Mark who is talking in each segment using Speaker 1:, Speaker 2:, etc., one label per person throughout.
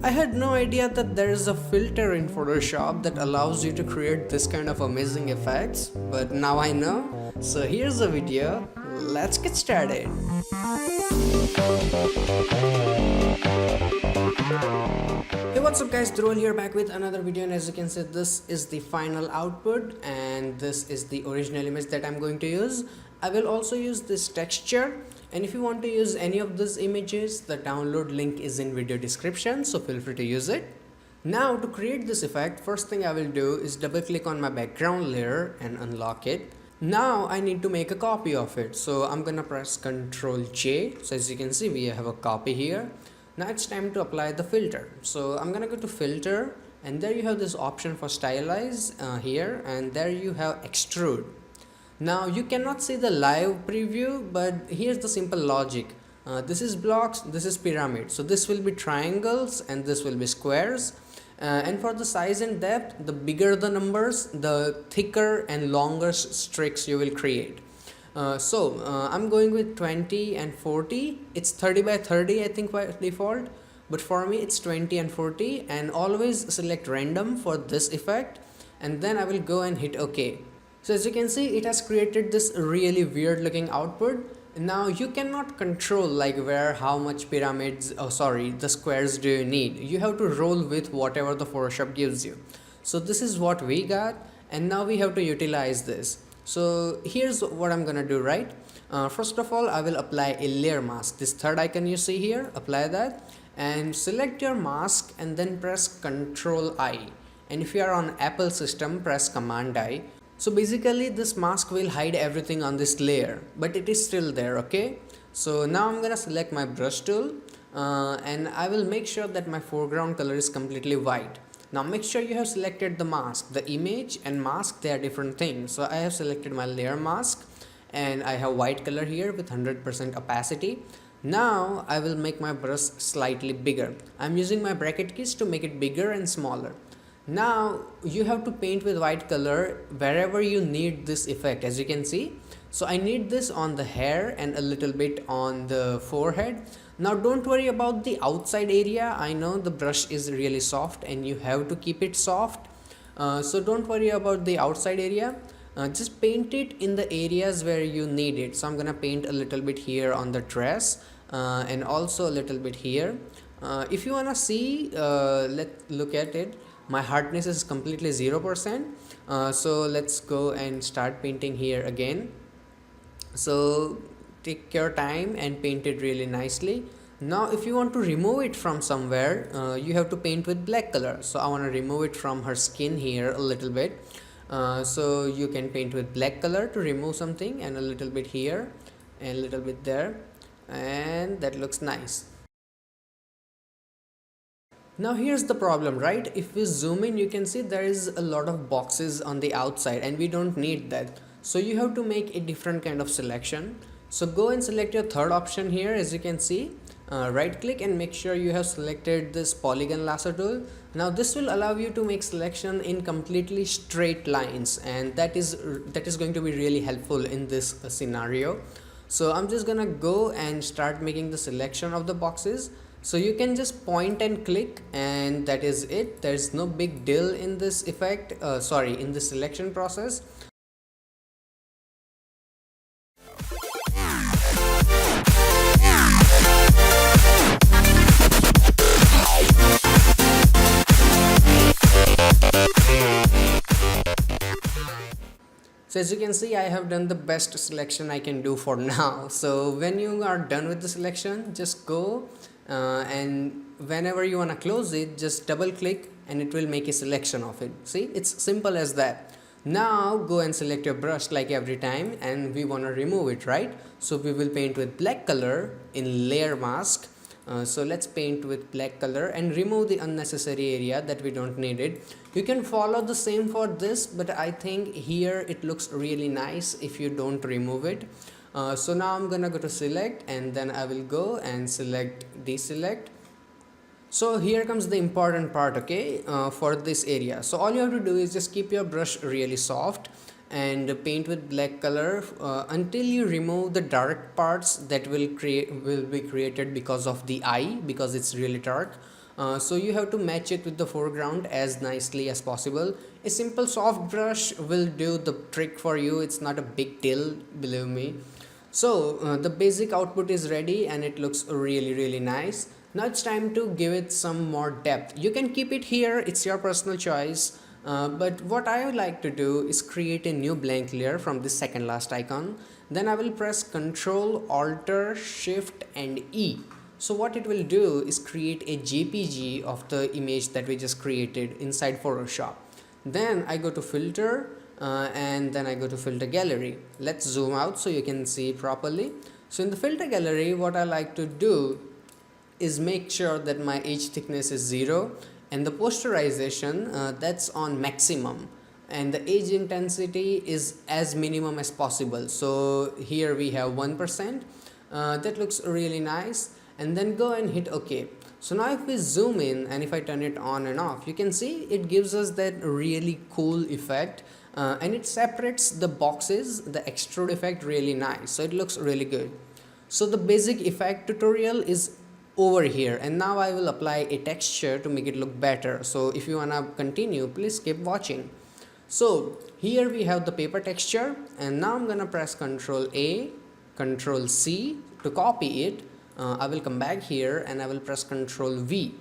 Speaker 1: I had no idea that there is a filter in Photoshop that allows you to create this kind of amazing effects, but now I know. So here's the video. Let's get started. Hey, what's up guys, Dhruval here back with another video, and as you can see, this is the final output and this is the original image that I'm going to use. I will also use this texture, and if you want to use any of these images, the download link is in video description, so feel free to use it. Now to create this effect, first thing I will do is double click on my background layer and unlock it. Now I need to make a copy of it, so I'm gonna press Ctrl J. So as you can see, we have a copy here. Now it's time to apply the filter, so I'm gonna go to filter, and there you have this option for stylize here, and there you have extrude. Now you cannot see the live preview, but here's the simple logic. This is blocks, this is pyramid, so this will be triangles and this will be squares. And for the size and depth, the bigger the numbers, the thicker and longer streaks you will create. I'm going with 20 and 40. It's 30 by 30 I think by default, but for me it's 20 and 40, and always select random for this effect, and then I will go and hit OK. So as you can see, it has created this really weird looking output. Now you cannot control like how much pyramids, the squares do you need. You have to roll with whatever the Photoshop gives you. So this is what we got, and now we have to utilize this. So here's what I'm gonna do, right? First of all, I will apply a layer mask. This third icon you see here, apply that and select your mask, and then press Ctrl I. And if you are on Apple system, press Command I. So basically this mask will hide everything on this layer, but it is still there, okay? So now I'm gonna select my brush tool, and I will make sure that my foreground color is completely white. Now make sure you have selected the mask. The image and mask, they are different things. So I have selected my layer mask, and I have white color here with 100% opacity. Now I will make my brush slightly bigger. I'm using my bracket keys to make it bigger and smaller. Now you have to paint with white color wherever you need this effect, as you can see. So I need this on the hair and a little bit on the forehead. Now don't worry about the outside area. I know the brush is really soft and you have to keep it soft, so don't worry about the outside area. Just paint it in the areas where you need it. So I'm gonna paint a little bit here on the dress, and also a little bit here. If you wanna see, let's look at it. My hardness is completely 0%, so let's go and start painting here again. So take your time and paint it really nicely. Now if you want to remove it from somewhere, you have to paint with black color. So I want to remove it from her skin here a little bit. So you can paint with black color to remove something, and a little bit here and a little bit there, and that looks nice. Now here's the problem, right? If we zoom in, you can see there is a lot of boxes on the outside and we don't need that. So you have to make a different kind of selection. So go and select your third option here, as you can see. Right click and make sure you have selected this polygon lasso tool. Now this will allow you to make selection in completely straight lines, and that is going to be really helpful in this scenario. So I'm just gonna go and start making the selection of the boxes. So you can just point and click, and that is it. There's no big deal in this effect, in the selection process. So as you can see, I have done the best selection I can do for now. So when you are done with the selection, just go and whenever you want to close it, just double click and it will make a selection of it. See, it's simple as that. Now go and select your brush like every time, and we want to remove it, right? So we will paint with black color in layer mask. So let's paint with black color and remove the unnecessary area that we don't need it. You can follow the same for this, but I think here it looks really nice if you don't remove it. So now I'm gonna go to select, and then I will go and select deselect. So here comes the important part, okay, for this area. So all you have to do is just keep your brush really soft and paint with black color until you remove the dark parts that will be created because of the eye, because it's really dark. So you have to match it with the foreground as nicely as possible. A simple soft brush will do the trick for you. It's not a big deal, believe me. So the basic output is ready and it looks really nice. Now it's time to give it some more depth. You can keep it here, it's your personal choice. But what I would like to do is create a new blank layer from this second last icon. Then I will press Ctrl, Alt, Shift and E. So what it will do is create a JPG of the image that we just created inside Photoshop. Then I go to filter and then I go to filter gallery. Let's zoom out so you can see properly. So in the filter gallery, what I like to do is make sure that my edge thickness is 0 and the posterization that's on maximum, and the edge intensity is as minimum as possible. So here we have 1%. That looks really nice, and then go and hit OK. So now if we zoom in and if I turn it on and off, you can see it gives us that really cool effect, and it separates the boxes, the extrude effect, really nice. So it looks really good. So the basic effect tutorial is over here, and now I will apply a texture to make it look better. So if you wanna continue, please keep watching. So here we have the paper texture, and now I'm gonna press Ctrl A, Ctrl C to copy it. I will come back here and I will press Ctrl V.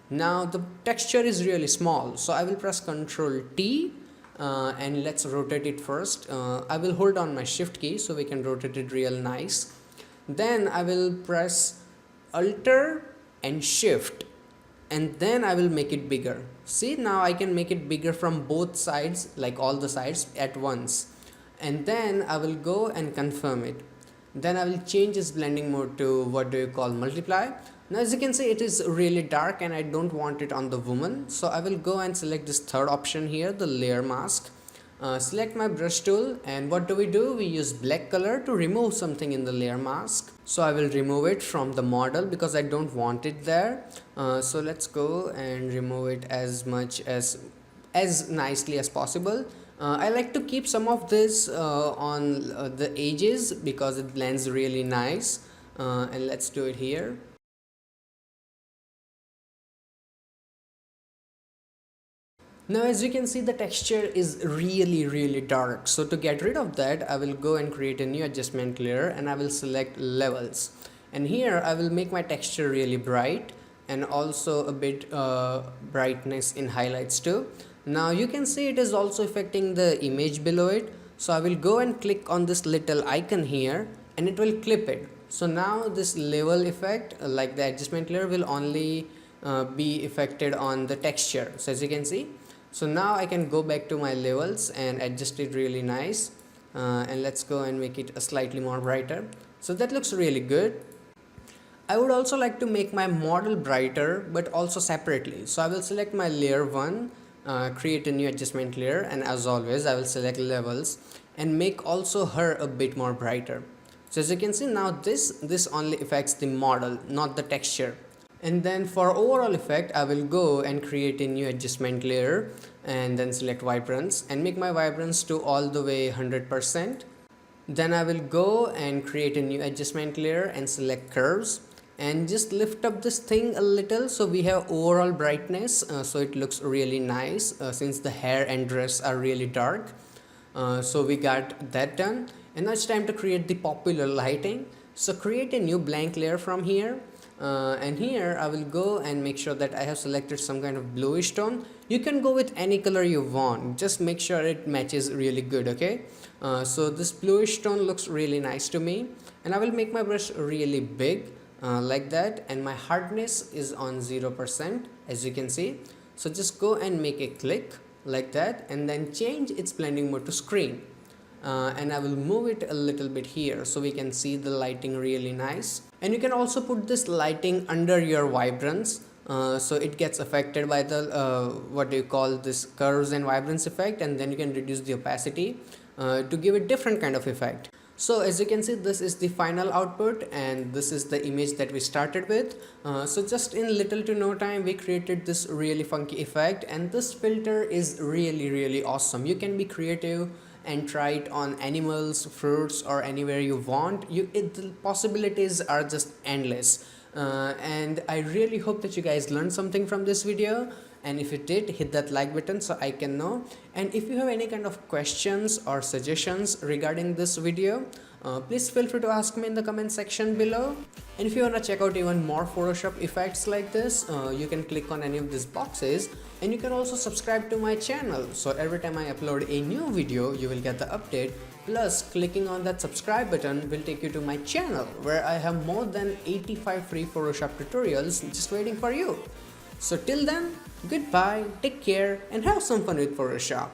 Speaker 1: Now the texture is really small, so I will press Ctrl T and let's rotate it first. I will hold on my shift key so we can rotate it real nice. Then I will press Alt and Shift, and then I will make it bigger. See, now I can make it bigger from both sides, like all the sides at once. And then I will go and confirm it. Then I will change its blending mode to multiply. Now as you can see, it is really dark and I don't want it on the woman. So I will go and select this third option here, the layer mask. Select my brush tool, and what do? We use black color to remove something in the layer mask. So I will remove it from the model because I don't want it there. So let's go and remove it as nicely as possible. I like to keep some of this on the edges because it blends really nice, and let's do it here. Now as you can see, the texture is really dark. So to get rid of that, I will go and create a new adjustment layer, and I will select levels, and here I will make my texture really bright and also a bit brightness in highlights too. Now you can see it is also affecting the image below it. So I will go and click on this little icon here and it will clip it. So now this level effect, like the adjustment layer, will only be affected on the texture. So as you can see, so now I can go back to my levels and adjust it really nice, and let's go and make it a slightly more brighter. So that looks really good. I would also like to make my model brighter, but also separately. So I will select my layer 1, create a new adjustment layer, and as always I will select levels and make also her a bit more brighter. So as you can see, now this only affects the model, not the texture. And then for overall effect, I will go and create a new adjustment layer and then select vibrance and make my vibrance to all the way 100%. Then I will go and create a new adjustment layer and select curves and just lift up this thing a little so we have overall brightness, so it looks really nice since the hair and dress are really dark. So we got that done, and now it's time to create the popular lighting. So create a new blank layer from here. And here I will go and make sure that I have selected some kind of bluish tone. You can go with any color you want, just make sure it matches really good, okay? So this bluish tone looks really nice to me, and I will make my brush really big like that, and my hardness is on 0%, as you can see. So just go and make a click like that, and then change its blending mode to screen. And I will move it a little bit here so we can see the lighting really nice. And you can also put this lighting under your vibrance, so it gets affected by the this curves and vibrance effect, and then you can reduce the opacity to give a different kind of effect. So as you can see, this is the final output and this is the image that we started with. So just in little to no time we created this really funky effect, and this filter is really awesome. You can be creative and try it on animals, fruits, or anywhere you want. The possibilities are just endless. And I really hope that you guys learned something from this video, and if you did, hit that like button so I can know. And if you have any kind of questions or suggestions regarding this video, please feel free to ask me in the comment section below. And if you want to check out even more Photoshop effects like this, you can click on any of these boxes, and you can also subscribe to my channel, so every time I upload a new video you will get the update. Plus, clicking on that subscribe button will take you to my channel, where I have more than 85 free Photoshop tutorials just waiting for you. So till then, goodbye, take care, and have some fun with Photoshop.